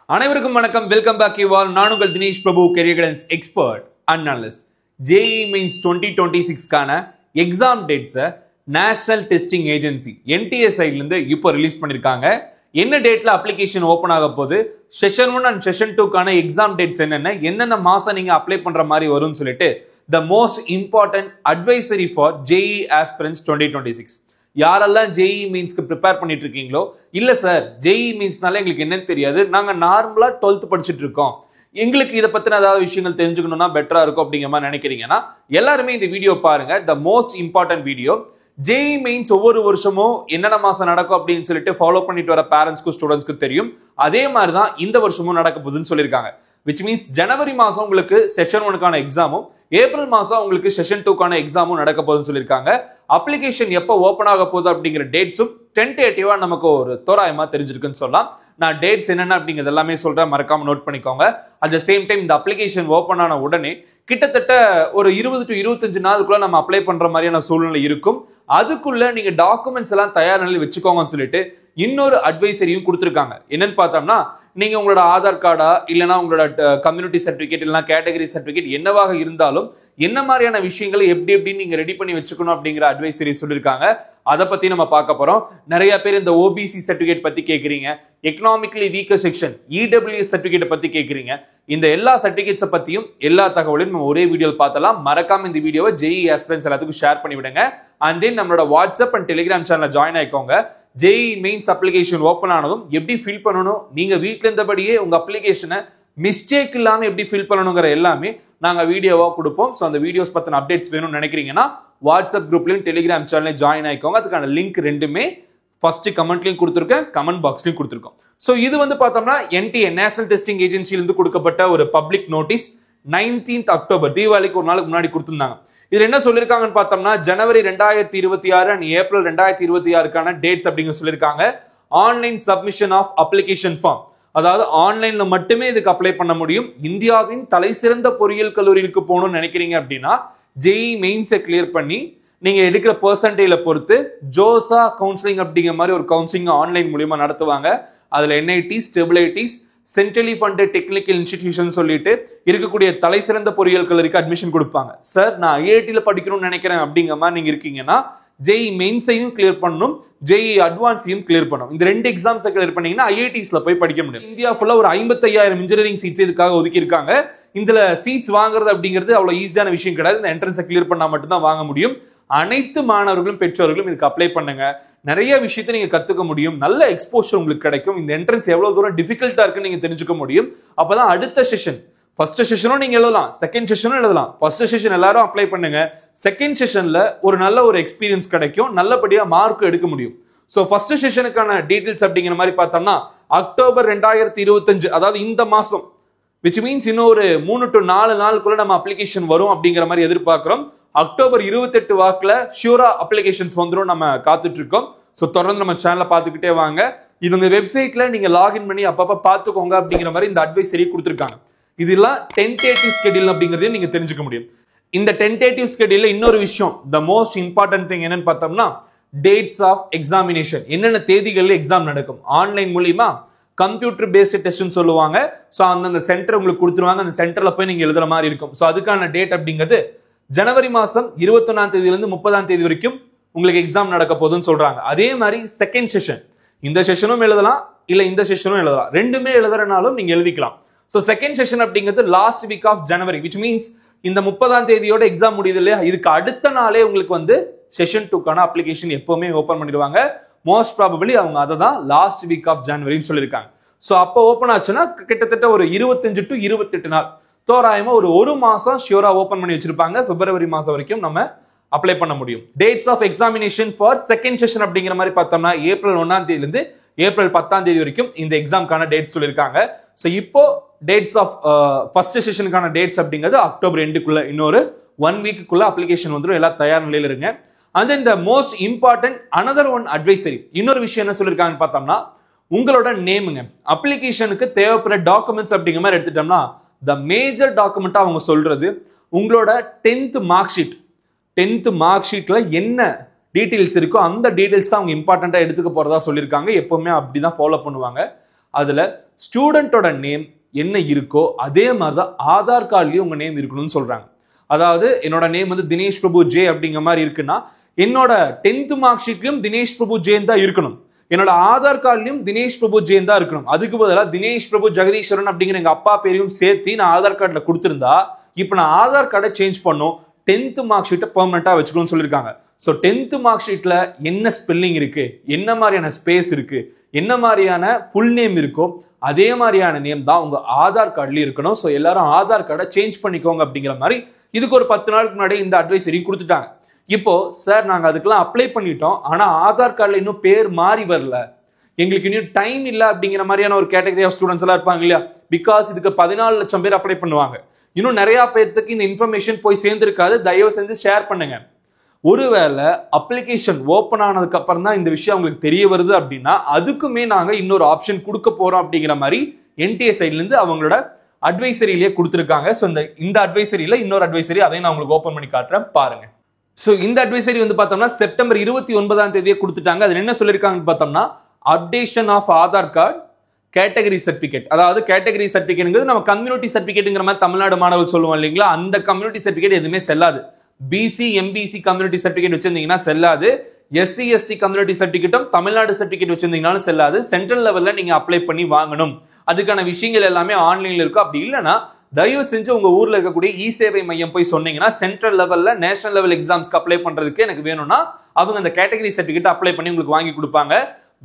அனைவருக்கும் வணக்கம். Welcome back you all. நான் உங்கள் Dinesh Prabhu, career guidance expert and analyst. JEE Mains 2026 exam டேட்ஸை நேஷனல் டெஸ்டிங் ஏஜென்சி NTA சைட்ல இருந்து இப்போ ரிலீஸ் பண்ணிருக்காங்க. என்ன டேட்ல அப்ளிகேஷன் ஓபன் ஆக போகுது, session 1 and session 2 exam dates என்னென்ன மாசம் நீங்க அப்ளை பண்ற மாதிரி வரும்னு சொல்லிட்டு the most important advisory for JEE aspirants 2026. யாரெல்லாம் JEE மீன்ஸ்க்கு ப்ரிப்பேர் பண்ணிட்டு இருக்கீங்களோ, இல்ல சார் JEE மீன்ஸ்னால எங்களுக்கு என்னன்னு தெரியாது, நாங்க நார்மலா 12th படிச்சுட்டு இருக்கோம், எங்களுக்கு இதை பத்தின ஏதாவது விஷயங்கள் தெரிஞ்சுக்கணும்னா பெட்டரா இருக்கும் அப்படிங்கிற மாதிரி நினைக்கிறீங்கன்னா எல்லாருமே இந்த வீடியோ பாருங்க. The most important video. JEE mains ஒவ்வொரு வருஷமும் என்னென்ன மாசம் நடக்கும் அப்படின்னு சொல்லிட்டு ஃபாலோ பண்ணிட்டு வர பேரண்ட்ஸ்க்கும் ஸ்டூடெண்ட்ஸ்க்கு தெரியும். அதே மாதிரி தான் இந்த வருஷமும் நடக்க போகுதுன்னு சொல்லியிருக்காங்க. விச் மீன்ஸ் ஜனவரி மாசம் உங்களுக்கு செஷன் 1 எக்ஸாமும், ஏப்ரல் மாசம் உங்களுக்கு செஷன் 2 எக்ஸாமும் நடக்க போகுதுன்னு சொல்லியிருக்காங்க. அப்ளிகேஷன் எப்போ ஓப்பன் ஆக போகுது அப்படிங்கிற டேட்ஸும் டென்டேட்டிவா நமக்கு ஒரு தோராயமா தெரிஞ்சிருக்குன்னு சொல்லலாம். நான் டேட்ஸ் என்னென்ன அப்படிங்கிறது எல்லாமே சொல்றேன், மறக்காம நோட் பண்ணிக்கோங்க. அட் த சேம் டைம் இந்த அப்ளிகேஷன் ஓப்பன் ஆன உடனே கிட்டத்தட்ட ஒரு 20 to 25 நாளுக்குள்ள நம்ம அப்ளை பண்ற மாதிரியான சூழ்நிலை இருக்கும். அதுக்குள்ள நீங்க டாக்குமெண்ட்ஸ் எல்லாம் தயார் நிலையில் வச்சுக்கோங்கன்னு சொல்லிட்டு இன்னொரு அட்வைசரியும் கொடுத்துருக்காங்க. என்னன்னு பார்த்தோம்னா, நீங்க உங்களோட ஆதார் கார்டா இல்லைன்னா உங்களோட கம்யூனிட்டி சர்டிபிகேட் இல்லைன்னா கேட்டகரி சர்டிபிகேட் என்னவாக இருந்தாலும் என்ன மாதிரியான விஷயங்களை எப்படி நீங்க ரெடி பண்ணி வச்சுக்கணும் அப்படிங்கிற அட்வைசரி சொல்லியிருக்காங்க. அதை பத்தி நம்ம பார்க்க போறோம். நிறைய பேர் இந்த OBC சர்டிபிகேட் பத்தி கேட்குறீங்க, economically weaker section EWS certificate பத்தி கேட்குறீங்க. இந்த எல்லா சர்டிபிகேட்ஸை பத்தியும் எல்லா தகவலையும் நம்ம ஒரே வீடியோவில் பார்த்தலாம். மறக்காம இந்த வீடியோவை JEE ஆஸ்பிரன்ட்ஸ் எல்லாத்துக்கும் ஷேர் பண்ணி விடுங்க. அண்ட் தென் நம்மளோட வாட்ஸ்அப் அண்ட் டெலிகிராம் சேனல்ல ஜாயின் ஆயிக்கோங்க. JEE மெயின்ஸ் அப்ளிகேஷன் ஓப்பன் ஆனதும் எப்படி ஃபில் பண்ணணும், நீங்க வீட்டில் இருந்தபடியே உங்க அப்ளிகேஷனை மிஸ்டேக் இல்லாம எப்படி ஃபில் பண்ணணுங்கிற எல்லாமே நாங்க வீடியோவா கொடுப்போம். ஸோ அந்த வீடியோஸ் பத்தின அப்டேட்ஸ் வேணும்னு நினைக்கிறீங்கன்னா வாட்ஸ்அப் குரூப்லயும் டெலிகிராம் சேனல்லையும் ஜாயின் ஆயிக்கோங்க. அதுக்கான லிங்க் ரெண்டுமே ஃபர்ஸ்ட் கமெண்ட்லையும் கொடுத்துருக்கேன், கமெண்ட் பாக்ஸ்லையும் கொடுத்துருக்கோம். ஸோ இது பார்த்தோம்னா NTA நேஷனல் டெஸ்டிங் ஏஜென்சியிலிருந்து கொடுக்கப்பட்ட ஒரு பப்ளிக் நோட்டீஸ். 19th அக்டோபர் தீபாவளிக்கு ஒரு நாளுக்கு முன்னாடி கொடுத்துருந்தாங்க. இதுல என்ன சொல்லியிருக்காங்கன்னு பார்த்தோம்னா, ஜனவரி 2026 அண்ட் ஏப்ரல் 2026 டேட்ஸ் அப்படிங்க சொல்லியிருக்காங்க. Online submission of application form, அதாவது ஆன்லைன்ல மட்டுமே இதுக்கு அப்ளை பண்ண முடியும். இந்தியாவின் தலை சிறந்த பொறியியல் கல்லூரிக்கு போகணும்னு நினைக்கிறீங்க அப்படின்னா JEE மெயின்ஸை கிளியர் பண்ணி நீங்க எடுக்கிற பெர்சன்டேஜ்ல பொறுத்து ஜோசா கவுன்சிலிங் அப்படிங்கிற மாதிரி ஒரு கவுன்சிலிங் ஆன்லைன் மூலியமா நடத்துவாங்க. அதுல NITs, ஸ்டெபிலிட்டிஸ், சென்ட்ரலி ஃபண்டட் டெக்னிக்கல் இன்ஸ்டிடியூஷன் சொல்லிட்டு இருக்கக்கூடிய தலை சிறந்த பொறியியல் கல்லூரிக்கு அட்மிஷன் கொடுப்பாங்க. சார் நான் IITல படிக்கணும்னு நினைக்கிறேன் அப்படிங்கிற மாதிரி நீங்க இருக்கீங்கன்னா JEE மெயின்ஸையும் கிளியர் பண்ணணும், JEE அட்வான்ஸையும் கிளியர் பண்ணணும். இந்த 2 எக்ஸாம்ஸை கிளியர் பண்ணீங்கன்னா IITஸ்ல போய் படிக்க முடியும். இந்தியா ஃபுல்லா ஒரு 55,000 இன்ஜினியரிங் சீட்ஸ் இதுக்காக ஒதுக்கி இருக்காங்க. இதுல சீட்ஸ் வாங்குறது அப்படிங்கிறது அவ்வளவு ஈஸியான விஷயம் கிடையாது. இந்த என்ட்ரன்ஸை கிளியர் பண்ணா மட்டும்தான் வாங்க முடியும். அனைத்து மாணவர்களும் பெற்றோர்களும் இதுக்கு அப்ளை பண்ணுங்க. நிறைய விஷயத்தை நீங்க கத்துக்க முடியும், நல்ல எக்ஸ்போஷர் உங்களுக்கு கிடைக்கும். இந்த என்ட்ரன்ஸ் எவ்வளவு தூரம் டிஃபிகல்ட்டா இருக்குன்னு நீங்க தெரிஞ்சுக்க முடியும். அப்பதான் அடுத்த செஷன், ஃபர்ஸ்ட் செஷனும் நீங்க எழுதலாம், செகண்ட் செஷனும் எழுதலாம். ஃபர்ஸ்ட் செஷன் எல்லாரும் அப்ளை பண்ணுங்க, செகண்ட் செஷன்ல ஒரு நல்ல ஒரு எக்ஸ்பீரியன்ஸ் கிடைக்கும், நல்லபடியா மார்க் எடுக்க முடியும். ஸோ ஃபர்ஸ்ட் செஷனுக்கான டீடைல்ஸ் அப்படிங்கிற மாதிரி பார்த்தோம்னா அக்டோபர் 2025, அதாவது இந்த மாசம், விச் மீன்ஸ் இன்னும் ஒரு 3 to 4 நாளுக்குள்ள நம்ம அப்ளிகேஷன் வரும் அப்படிங்கிற மாதிரி எதிர்பார்க்கிறோம். அக்டோபர் 28 வாக்குல ஷூரா அப்ளிகேஷன்ஸ் வந்துடும், நம்ம காத்துட்டு இருக்கோம். ஸோ தொடர்ந்து நம்ம சேனலை பார்த்துக்கிட்டே வாங்க. இவங்க வெப்சைட்ல நீங்க லாகின் பண்ணி அப்பப்ப பார்த்துக்கோங்க அப்படிங்கிற மாதிரி இந்த அட்வைசரி கொடுத்துருக்காங்க. இதெல்லாம் டென்டேட்டிவ் ஸ்கெடியூல் அப்படிங்கிறதையும் நீங்க தெரிஞ்சுக்க முடியும். இந்த டென்டேட்டிவ் ஸ்கெடியூல்ல இன்னொரு விஷயம், த மோஸ்ட் இம்பார்ட்டன்ட் திங் என்னன்னு பார்த்தோம்னா டேட்ஸ் ஆஃப் எக்ஸாமினேஷன், என்னென்ன தேதிகளில் எக்ஸாம் நடக்கும். ஆன்லைன் மூலியமா கம்ப்யூட்டர் பேஸ்ட் டெஸ்ட்னு சொல்லுவாங்க. ஸோ அந்த சென்டர் உங்களுக்கு கொடுத்துருவாங்க, அந்த சென்டர்ல போய் நீங்க எழுதுற மாதிரி இருக்கும். ஸோ அதுக்கான டேட் அப்படிங்கிறது ஜனவரி மாசம் 21ஆம் தேதியிலிருந்து 30ஆம் தேதி வரைக்கும் உங்களுக்கு எக்ஸாம் நடக்க போகுதுன்னு சொல்றாங்க. அதே மாதிரி செகண்ட் செஷன், இந்த செஷனும் எழுதலாம் இல்ல இந்த செஷனும் எழுதலாம், ரெண்டுமே எழுதுறனாலும் நீங்க எழுதிக்கலாம். ஸோ செகண்ட் செஷன் அப்படிங்கிறது லாஸ்ட் வீக் ஆஃப் ஜனவரி, விச் மீன்ஸ் இந்த 30ஆம் தேதியோட எக்ஸாம் முடியுது இல்லையா, இதுக்கு அடுத்த நாளே உங்களுக்கு செஷன் 2 அப்ளிகேஷன் எப்பவுமே ஓபன் பண்ணிடுவாங்க. மோஸ்ட் ப்ராபபிளி அவங்க அதை தான் லாஸ்ட் வீக் ஆஃப் ஜனவரின்னு சொல்லியிருக்காங்க. ஸோ அப்போ ஓப்பன் ஆச்சுன்னா கிட்டத்தட்ட ஒரு 25 to 28 நாள், தோராயமா ஒரு மாசம் ஷியூரா ஓபன் பண்ணி வச்சிருப்பாங்க. பிப்ரவரி மாசம் வரைக்கும் நம்ம அப்ளை பண்ண முடியும். Dates of examination for second session அப்படிங்கிற மாதிரி பார்த்தோம்னா ஏப்ரல் 1ஆம் தேதியிலிருந்து ஏப்ரல் 10ஆம் தேதி வரைக்கும் இந்த எக்ஸாம்க்கான டேட் சொல்லியிருக்காங்க. ஸோ இப்போ டேட்ஸ் ஆஃப் ஃபர்ஸ்ட் செஷனுக்கான டேட்ஸ் அப்படிங்கிறது அக்டோபர் 2க்குள்ள, இன்னொரு 1 வீக்குள்ள அப்ளிகேஷன் வந்துடும். எல்லாம் தயார் நிலையில் இருங்க. And then the most important another one advisory, இன்னொரு விஷயம் என்ன சொல்லியிருக்காங்கன்னு பார்த்தோம்னா, உங்களோட நேமுங்க அப்ளிகேஷனுக்கு தேவைப்படுற டாக்குமெண்ட்ஸ் அப்படிங்கிற மாதிரி எடுத்துட்டோம்னா த மேஜர் டாக்குமெண்டா அவங்க சொல்றது உங்களோட 10th மார்க் ஷீட்ல என்ன டீடைல்ஸ் இருக்கோ அந்த டீடைல்ஸ் தான் அவங்க இம்பார்ட்டண்டா எடுத்துக்க போறதா சொல்லியிருக்காங்க. எப்பவுமே அப்படிதான் ஃபாலோ பண்ணுவாங்க. அதுல ஸ்டூடெண்டோட நேம் என்ன இருக்கோ அதே மாதிரி தான் ஆதார் கார்டுலயும் உங்க நேம் இருக்கணும்னு சொல்றாங்க. அதாவது என்னோட நேம் வந்து தினேஷ் பிரபு ஜே அப்படிங்கிற மாதிரி இருக்குன்னா என்னோட 10th மார்க் ஷீட்லயும் தினேஷ் பிரபு ஜேன் தான் இருக்கணும், என்னோட ஆதார் கார்டுலயும் தினேஷ் பிரபு ஜெயின் தான் இருக்கணும். அதுக்கு பதிலாக தினேஷ் பிரபு ஜெகதீஸ்வரன் அப்படிங்கிற எங்க அப்பா பேரையும் சேர்த்து நான் ஆதார் கார்டில் கொடுத்திருந்தா இப்போ நான் ஆதார் கார்டை சேஞ்ச் பண்ணும், 10th மார்க் ஷீட்டை பெர்மனண்டா வச்சுக்கணும்னு சொல்லியிருக்காங்க. ஸோ 10th மார்க் ஷீட்ல என்ன ஸ்பெல்லிங் இருக்கு, என்ன மாதிரியான ஸ்பேஸ் இருக்கு, என்ன மாதிரியான ஃபுல் நேம் இருக்கோ அதே மாதிரியான நேம் தான் உங்க ஆதார் கார்டுலயும் இருக்கணும். ஸோ எல்லாரும் ஆதார் கார்டை சேஞ்ச் பண்ணிக்கோங்க அப்படிங்கிற மாதிரி இதுக்கு ஒரு 10 நாளுக்கு முன்னாடி இந்த அட்வைசரி கொடுத்துட்டாங்க. இப்போ சார் நாங்க அதுக்கெல்லாம் அப்ளை பண்ணிட்டோம், ஆனா ஆதார் கார்டுல இன்னும் பேர் மாறி வரல, எங்களுக்கு இன்னும் டைம் இல்ல அப்படிங்கிற மாதிரியான ஒரு கேட்டகரி ஆஃப் ஸ்டூடெண்ட்ஸ் எல்லாம் இருப்பாங்க இல்லையா. பிகாஸ் இதுக்கு 14 லட்சம் பேர் அப்ளை பண்ணுவாங்க, இன்னும் நிறைய பேருக்கு இந்த இன்ஃபர்மேஷன் போய் சேர்ந்திருக்காது. தயவு செஞ்சு ஷேர் பண்ணுங்க. ஒருவேளை அப்ளிகேஷன் ஓபன் ஆனதுக்கு அப்புறம் தான் இந்த விஷயம் உங்களுக்கு தெரிய வருது அப்படின்னா அதுக்குமே நாங்க இன்னொரு ஆப்ஷன் கொடுக்க போறோம் அப்படிங்கிற மாதிரி என்டிஏ சைட்ல இருந்து அவங்களோட அட்வைசரியிலேயே கொடுத்துருக்காங்க. ஸோ இந்த அட்வைசரியில இன்னொரு அட்வைசரி அதையும் நான் உங்களுக்கு ஓபன் பண்ணி காட்டுறேன் பாருங்க. ஸோ இந்த அட்வைசரி வந்து பார்த்தோம்னா செப்டம்பர் 29ஆம் தேதியே கொடுத்துட்டாங்க. அது என்ன சொல்லியிருக்காங்கன்னு பார்த்தோம்னா updation of Aadhaar card category certificate. அதாவது கேட்டகரி சர்டிபிகேட்ங்கிறது நம்ம கம்யூனிட்டி சர்டிபிகேட்ங்கிற மாதிரி தமிழ்நாடு மாணவர்கள் சொல்லுவோம் இல்லைங்களா, அந்த கம்யூனிட்டி சர்டிபிகேட் எதுவுமே செல்லாது. பிசி எம்பிசி கம்யூனிட்டி சர்டிபிகேட் வச்சிருந்தீங்கன்னா செல்லாது, எஸ்சி எஸ்டி கம்யூனிட்டி சர்டிபிகேட்டும் தமிழ்நாடு சர்டிபிகேட் வச்சிருந்தீங்கனாலும் செல்லாது. சென்ட்ரல் லெவல்ல நீங்க அப்ளை பண்ணி வாங்கணும். அதுக்கான விஷயங்கள் எல்லாமே ஆன்லைன்ல இருக்கும். அப்படி இல்லைன்னா தயவு செஞ்சு உங்க ஊர்ல இருக்கக்கூடிய இ சேவை மையம் போய் சொன்னீங்கன்னா சென்ட்ரல் லெவல்ல நேஷனல் லெவல் எக்ஸாம்ஸ்க்கு அப்ளை பண்றதுக்கு எனக்கு வேணும்னா அவங்க அந்த கேட்டகரி சர்டிபிகேட் அப்ளை பண்ணி உங்களுக்கு வாங்கி கொடுப்பாங்க.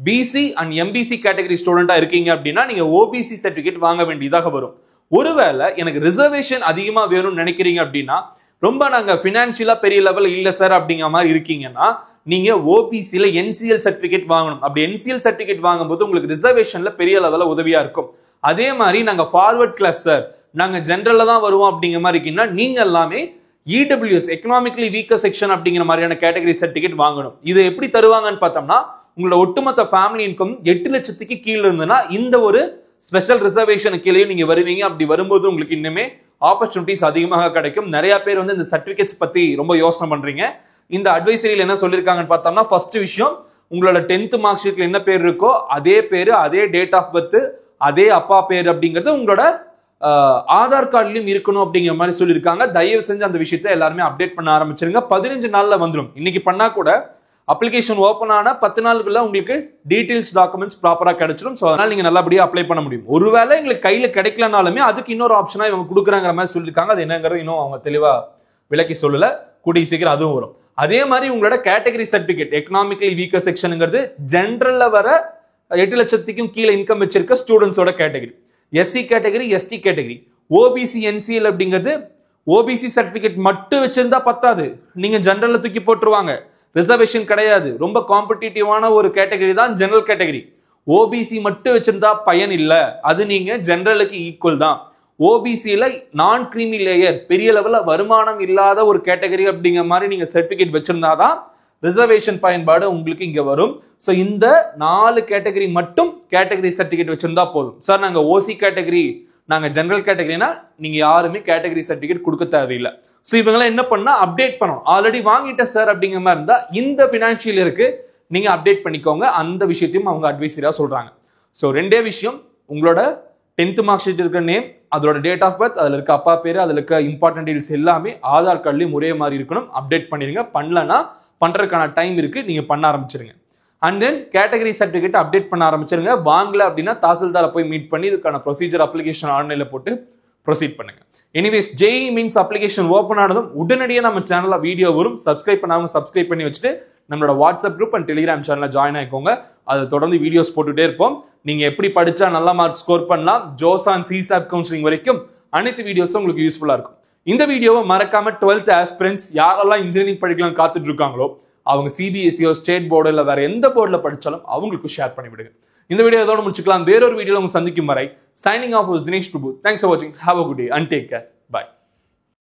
பிசி அண்ட் எம்பிசி கேட்டகரி ஸ்டூடெண்டா இருக்கீங்க அப்படின்னா நீங்க ஓபிசி சர்டிபிகேட் வாங்க வேண்டியதாக வரும். ஒருவேளை எனக்கு ரிசர்வேஷன் அதிகமா வேணும்னு நினைக்கிறீங்க அப்படின்னா, ரொம்ப நாங்க பினான்சியலா பெரிய லெவல் இல்ல சார் அப்படிங்கிற மாதிரி இருக்கீங்கன்னா நீங்க ஓபிசில என்சிஎல் சர்டிபிகேட் வாங்கணும். அப்படி என்சிஎல் சர்டிபிகேட் வாங்கும்போது உங்களுக்கு ரிசர்வேஷன்ல பெரிய லெவல்ல உதவியா இருக்கும். அதே மாதிரி நாங்க ஃபார்வர்ட் கிளாஸ் சார், நாங்க ஜெனரல்ல தான் வருவோம் அப்படிங்கிற மாதிரி இருக்கீங்கன்னா நீங்க எல்லாமே இடபிள்யூஎஸ் எக்கனாமிக்கலி வீக்கர் செக்ஷன் அப்படிங்கிற மாதிரியான கேட்டகரி சர்டிபிகேட் வாங்கணும். இது எப்படி தருவாங்கன்னு பார்த்தோம்னா உங்களோட ஒட்டுமொத்த ஃபேமிலி இன்கம் 8 லட்சத்துக்கு கீழே இருந்ததுன்னா இந்த ஒரு ஸ்பெஷல் ரிசர்வேஷனுக்கு கீழே நீங்க வருவீங்க. அப்படி வரும்போது உங்களுக்கு இன்னுமே ஆப்பர்ச்சுனிட்டிஸ் அதிகமாக கிடைக்கும். நிறைய பேர் வந்து இந்த சர்டிபிகேட்ஸ் பத்தி ரொம்ப யோசனை பண்றீங்க. இந்த அட்வைசரியில் என்ன சொல்லியிருக்காங்கன்னு பார்த்தோம்னா ஃபர்ஸ்ட் விஷயம், உங்களோட 10th மார்க் ஷீட்ல என்ன பேர் இருக்கோ அதே பேரு, அதே டேட் ஆஃப் பர்த், அதே அப்பா பேர் அப்படிங்கிறது உங்களோட ஆதார் கார்டுலயும் இருக்கணும் அப்படிங்கிற மாதிரி சொல்லியிருக்காங்க. தயவு செஞ்சு அந்த விஷயத்தை எல்லாருமே அப்டேட் பண்ண ஆரம்பிச்சிருங்க. 15 நாள்ல வந்துடும். இன்னைக்கு பண்ணா கூட அப்ளிகேஷன் ஓப்பன் ஆன 10 நாளுக்குள்ள உங்களுக்கு டீடைல்ஸ் டாக்குமெண்ட்ஸ் ப்ராப்பரா கிடைச்சிடும். ஸோ அதனால நீங்க நல்லபடியா அப்ளை பண்ண முடியும். ஒருவேளை எங்களுக்கு கையில கிடைக்கலனாலுமே அதுக்கு இன்னொரு ஆப்ஷனா இவங்க கொடுக்குறாங்கிற மாதிரி சொல்லியிருக்காங்க. அது என்னங்கிறது இன்னும் அவங்க தெளிவா விளக்கி சொல்லல, கூடிய சீக்கிரம் அதுவும் வரும். அதே மாதிரி உங்களோட கேட்டகரி சர்டிபிகேட் எக்கனாமிக்கலி வீக்கர் செக்ஷனுங்கிறது ஜென்ரல்ல வர 8 லட்சத்துக்கும் கீழே இன்கம் வச்சிருக்க ஸ்டூடெண்ட்ஸோட category. SC category, ST category, OBC NCL அப்படிங்கிறது ஓபிசி சர்டிபிகேட் மட்டும் வச்சிருந்தா பத்தாது, நீங்க ஜெனரல்ல தூக்கி போட்டுருவாங்க. ரிசர்வேஷன் கிடையாது. ரொம்ப காம்படிட்டிவான ஒரு கேட்டகரி தான் ஜெனரல் கேட்டகரி. ஓபிசி மட்டும் வச்சிருந்தா பயன் இல்ல, அது நீங்க ஜெனரலுக்கு ஈக்குவல் தான். ஓபிசியில நான் கிரீமி லேயர் பெரிய லெவல்ல வருமானம் இல்லாத ஒரு கேட்டகரி அப்படிங்கிற மாதிரி நீங்க சர்டிபிகேட் வச்சிருந்தாதான் ரிசர்வேஷன் பயன்பாடு உங்களுக்கு இங்க வரும். சோ இந்த 4 கேட்டகரி மட்டும் கேட்டகரி சர்டிபிகேட் வச்சிருந்தா போதும். சார் நாங்க ஓசி கேட்டகரி, நாங்க ஜெனரல் கேட்டகரினா நீங்க யாருமே கேட்டகரி சர்டிபிகேட் கொடுக்க தேவையில்லை. ஸோ இவங்களாம் என்ன பண்ணா அப்டேட் பண்ணணும். ஆல்ரெடி வாங்கிட்ட சார் அப்படிங்கிற மாதிரி இருந்தா இந்த பினான்சியல் இருக்கு, நீங்க அப்டேட் பண்ணிக்கோங்க. அந்த விஷயத்தையும் அவங்க அட்வைசரா சொல்றாங்க. ஸோ ரெண்டே விஷயம், உங்களோட 10th மார்க் ஷீட் இருக்கிற நேம், அதோட டேட் ஆஃப் பர்த், அதுல இருக்க அப்பா பேரு, அதுல இருக்க இம்பார்ட்டன்ட் டீடைல்ஸ் எல்லாமே ஆதார் கார்டுலயும் ஒரே மாதிரி இருக்கணும். அப்டேட் பண்ணிருங்க. பண்ணலன்னா பண்றதுக்கான டைம் இருக்கு, நீங்க பண்ண ஆரம்பிச்சிருங்க. And then category certificate update பண்ண ஆரம்பிச்சிருங்க. வாங்கல அப்படின்னா தாசில்தாரை போய் மீட் பண்ணி இதுக்கான ப்ரொசீஜர் அப்ளிகேஷன் ஆன்லைன்ல போட்டு ப்ரொசீட் பண்ணுங்க. Anyways JEE mains application open ஆனதும் உடனடியே நம்ம சேனல்ல வீடியோ வரும். சப்ஸ்கிரைப் பண்ணாம சப்ஸ்கிரைப் பண்ணி வச்சுட்டு நம்மளோட வாட்ஸ்அப் குரூப் அண்ட் டெலிகிராம் சேனல்ல ஜாயின் ஆயிக்கோங்க. அதை தொடர்ந்து வீடியோஸ் போட்டுட்டே இருப்போம். நீங்க எப்படி படிச்சா நல்ல மார்க் ஸ்கோர் பண்ணலாம், ஜோஸ் அண்ட் சிசாப் கவுன்சிலிங் வரைக்கும் அனைத்து வீடியோஸும் உங்களுக்கு யூஸ்ஃபுல்லா இருக்கும். இந்த வீடியோவை மறக்காம 12th ஆஸ்பிரண்ட்ஸ் யாரெல்லாம் இன்ஜினியரிங் படிக்கலாம் காத்துட்டு இருக்காங்களோ அவங்க சிபிஎஸ்சியோ ஸ்டேட் போர்டு இல்ல வேற எந்த போர்டுல படிச்சாலும் அவங்களுக்கு ஷேர் பண்ணி விடுங்க. இந்த வீடியோ இதோட முடிச்சுக்கலாம். வேறொரு வீடியோல உங்களுக்கு சந்திக்கும் வரை signing off Dinesh Prabhu. Thanks for வாட்சிங். Have a good day and take care.